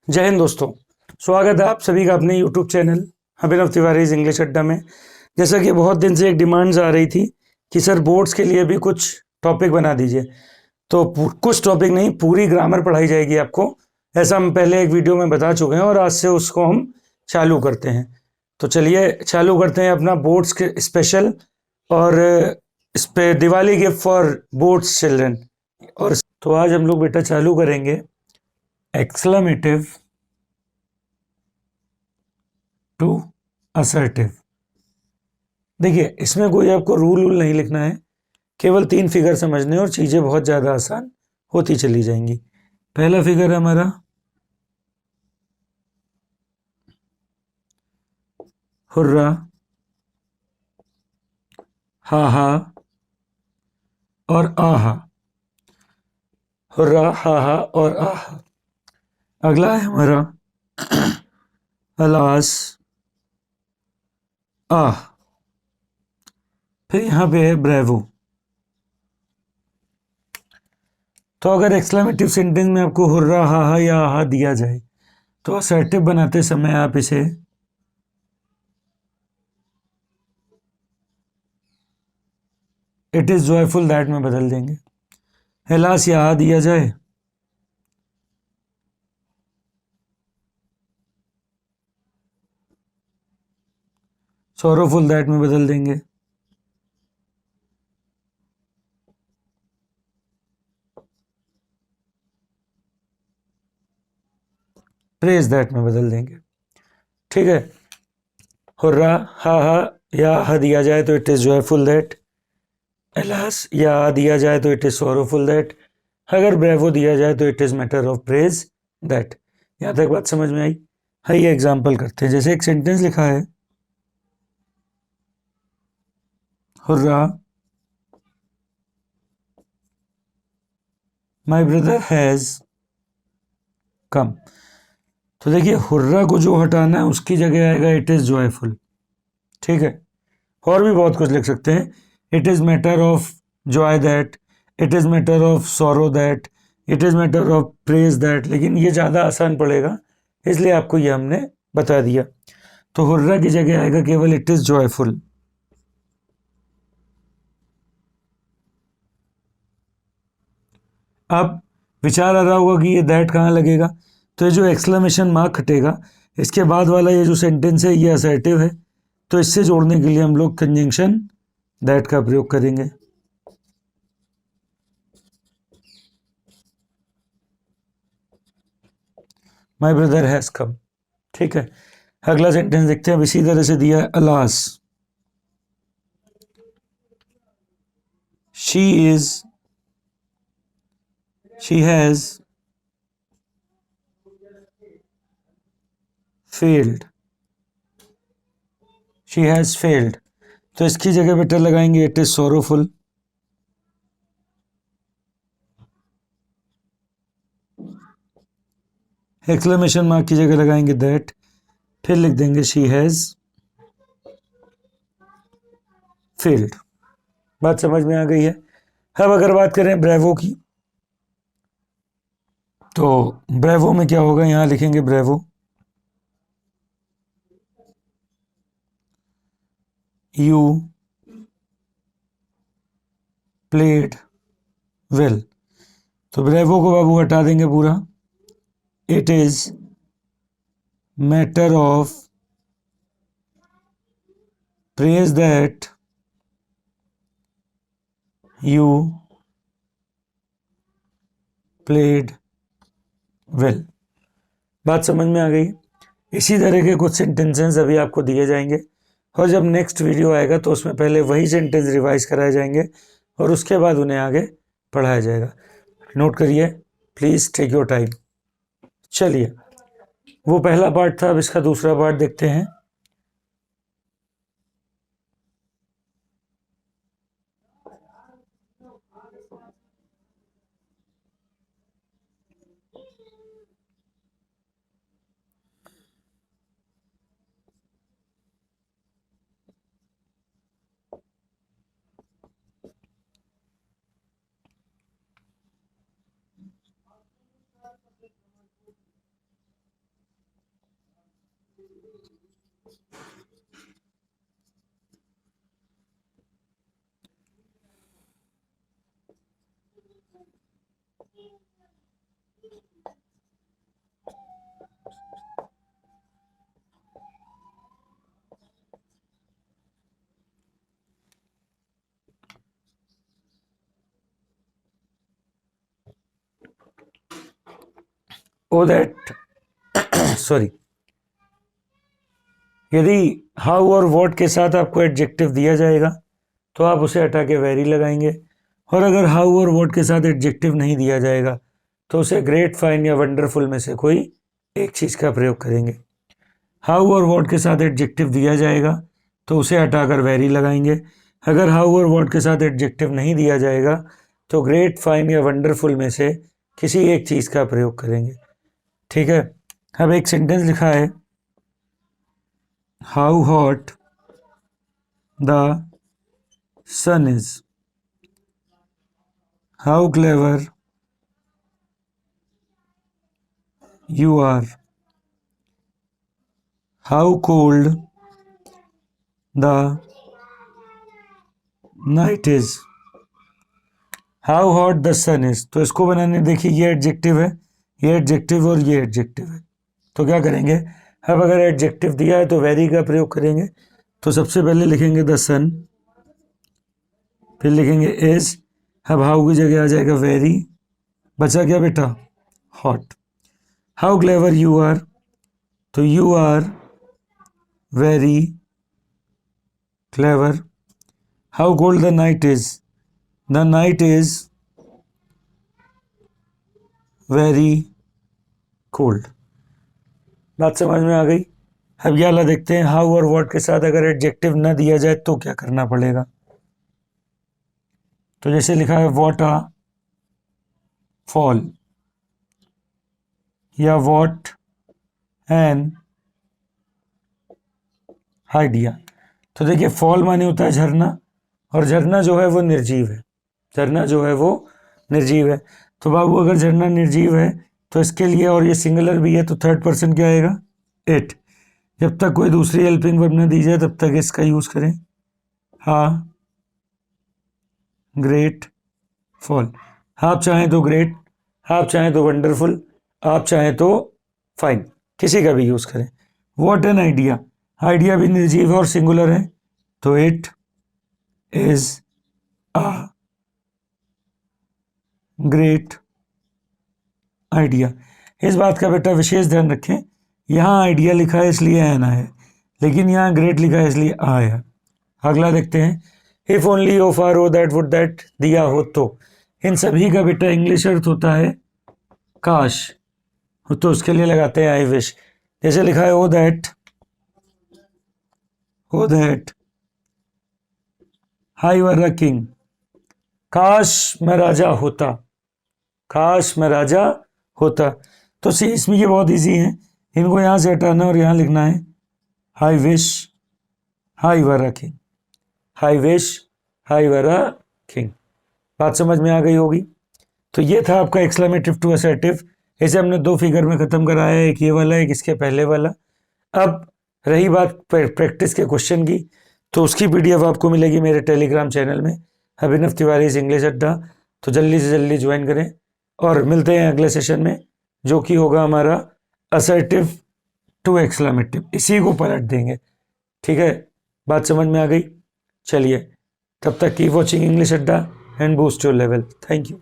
जय हिंद दोस्तों। स्वागत है आप सभी का अपने YouTube चैनल अभिनव तिवारी इंग्लिश अड्डा में। जैसा कि बहुत दिन से एक डिमांड्स आ रही थी कि सर बोर्ड्स के लिए भी कुछ टॉपिक बना दीजिए, तो कुछ टॉपिक नहीं, पूरी ग्रामर पढ़ाई जाएगी आपको। ऐसा हम पहले एक वीडियो में बता चुके हैं और आज से उसको हम चालू करते हैं। तो चलिए चालू करते हैं अपना बोर्ड्स के स्पेशल, और इस पे Diwali gift for boards children. और तो आज हम लोग बेटा चालू करेंगे एक्सक्लेमेटिव टू असर्टिव। देखिए इसमें कोई आपको रूल नहीं लिखना है, केवल 3 फिगर समझने और चीजें बहुत ज्यादा आसान होती चली जाएंगी। पहला फिगर है हमारा हुर्रा, हा हा और आहा। हुर्रा, हा हा और आहा। अगला है हमारा अलास, आह। फिर यहां पे है ब्रेवो। तो अगर एक्सक्लेमेटिव सेंटेंस में आपको हुर्रा, हा हा या आहा दिया जाए तो असर्टिव बनाते समय आप इसे इट इज जॉयफुल दैट में बदल देंगे। अलास या आहा दिया जाए सॉरोफुल दैट में बदल देंगे। प्रेज दैट में बदल देंगे। ठीक है, हुर्रा, हा हा या हा दिया जाए तो it is joyful that. Alas या आ दिया जाए तो इट इज सॉरोफुल दैट। अगर ब्रेवो दिया जाए तो it is matter of praise that. यहां तक बात समझ में आई? ये एग्जाम्पल करते हैं। जैसे एक सेंटेंस लिखा है, hurrah, my brother has come. तो देखिए हुर्रा को जो हटाना है उसकी जगह आएगा इट इज जॉयफुल। ठीक है, और भी बहुत कुछ लिख सकते हैं। It is matter of Joy that, it is matter of sorrow that, it is matter of praise that, लेकिन ये ज़्यादा आसान पड़ेगा इसलिए आपको ये हमने बता दिया। तो हुर्रा की जगह आएगा केवल इट इज जॉयफुल। अब विचार आ रहा होगा कि ये दैट कहाँ लगेगा, तो ये जो एक्सक्लेमेशन मार्क हटेगा इसके बाद वाला ये जो सेंटेंस है ये असर्टिव है, तो इससे जोड़ने के लिए हम लोग कंजंक्शन दैट का प्रयोग करेंगे। My brother has come. ठीक है, अगला सेंटेंस देखते हैं। अब इसी तरह से दिया है, alas, she is, she has failed, she has failed. तो इसकी जगह बेटा लगाएंगे it is sorrowful. Exclamation mark की जगह लगाएंगे दैट, फिर लिख देंगे शी हैज फेल्ड। बात समझ में आ गई है? अब अगर बात करें ब्रेवो की, तो ब्रेवो में क्या होगा, यहां लिखेंगे ब्रेवो, यू प्लेड वेल। तो ब्रेवो को बाबू हटा देंगे पूरा। It is matter of praise that you played well. बात समझ में आ गई? इसी तरह के कुछ सेंटेंसेस अभी आपको दिए जाएंगे और जब नेक्स्ट वीडियो आएगा तो उसमें पहले वही सेंटेंस रिवाइज कराए जाएंगे और उसके बाद उन्हें आगे पढ़ाया जाएगा। नोट करिए, प्लीज टेक योर टाइम। चलिए, वो पहला पार्ट था, अब इसका दूसरा पार्ट देखते हैं। ओ दैट सॉरी, यदि हाउ और व्हाट के साथ आपको एडजेक्टिव दिया जाएगा तो आप उसे हटा के वेरी लगाएंगे, और अगर हाउ और व्हाट के साथ एडजेक्टिव नहीं दिया जाएगा तो उसे ग्रेट, फाइन या वंडरफुल में से कोई एक चीज़ का प्रयोग करेंगे। हाउ और व्हाट के साथ एडजेक्टिव दिया जाएगा तो उसे हटाकर वेरी लगाएंगे, अगर हाउ और व्हाट के साथ एडजेक्टिव नहीं दिया जाएगा तो ग्रेट, फाइन या वंडरफुल में से किसी एक चीज़ का प्रयोग करेंगे। ठीक है, अब एक सेंटेंस लिखा है, how hot the sun is, how clever you are, how cold the night is, how hot the sun is। तो इसको बनाने देखिए, ये एडजेक्टिव है, ये एडजेक्टिव और ये एडजेक्टिव है, तो क्या करेंगे, अब अगर एडजेक्टिव दिया है तो वेरी का प्रयोग करेंगे। तो सबसे पहले लिखेंगे द सन, फिर लिखेंगे इज, अब हाउ की जगह आ जाएगा वेरी, बचा क्या बेटा, hot. How clever you are, तो you are very clever. How cold the night is, the night is very cold. बात समझ में आ गई। अब ये वाला देखते हैं, हाउ और व्हाट के साथ अगर एडजेक्टिव न दिया जाए तो क्या करना पड़ेगा। तो जैसे लिखा है व्हाट आ फॉल या व्हाट एन आइडिया। तो देखिए फॉल माने होता है झरना, और झरना जो है वो निर्जीव है, झरना जो है वो निर्जीव है। तो बाबू अगर झरना निर्जीव है तो इसके लिए, और ये सिंगुलर भी है, तो थर्ड पर्सन क्या आएगा, इट। जब तक कोई दूसरी हेल्पिंग वर्ब न दी जाए तब तक इसका यूज करें, हाँ ग्रेट फॉल। आप चाहें तो ग्रेट, आप चाहें तो वंडरफुल, आप चाहें तो फाइन, किसी का भी यूज करें। व्हाट एन आइडिया, आइडिया भी निर्जीव है और सिंगुलर है, तो it is a great idea. इस बात का बेटा विशेष ध्यान रखें, यहाँ आइडिया लिखा है इसलिए एन है, लेकिन यहाँ ग्रेट लिखा है इसलिए आ है। अगला देखते हैं, if only, of, R, O, that, would, that दिया हो तो। इन सभी का बेटा इंग्लिश अर्थ होता है काश, तो उसके लिए लगाते हैं आई विश। जैसे लिखा है ओ that I were a king, काश मैं राजा होता, काश मैं राजा होता। तो सी इसमें ये बहुत इजी है, इनको यहाँ से हटाना और यहाँ लिखना है I wish I were a king, I wish I were a king. बात समझ में आ गई होगी। तो ये था आपका एक्सक्लेमेटिव टू असर्टिव। इसे हमने दो फिगर में ख़त्म कराया, एक ये वाला, एक इसके पहले वाला। अब रही बात प्रैक्टिस के क्वेश्चन की, तो उसकी पीडीएफ आपको मिलेगी मेरे टेलीग्राम चैनल में, अभिनव तिवारी इंग्लिश अड्डा। तो जल्दी से जल्दी ज्वाइन करें, और मिलते हैं अगले सेशन में, जो कि होगा हमारा असर्टिव टू एक्सक्लेमेटिव। इसी को पलट देंगे, ठीक है। बात समझ में आ गई। चलिए, तब तक कीप वॉचिंग इंग्लिश अड्डा and boost your level. Thank you.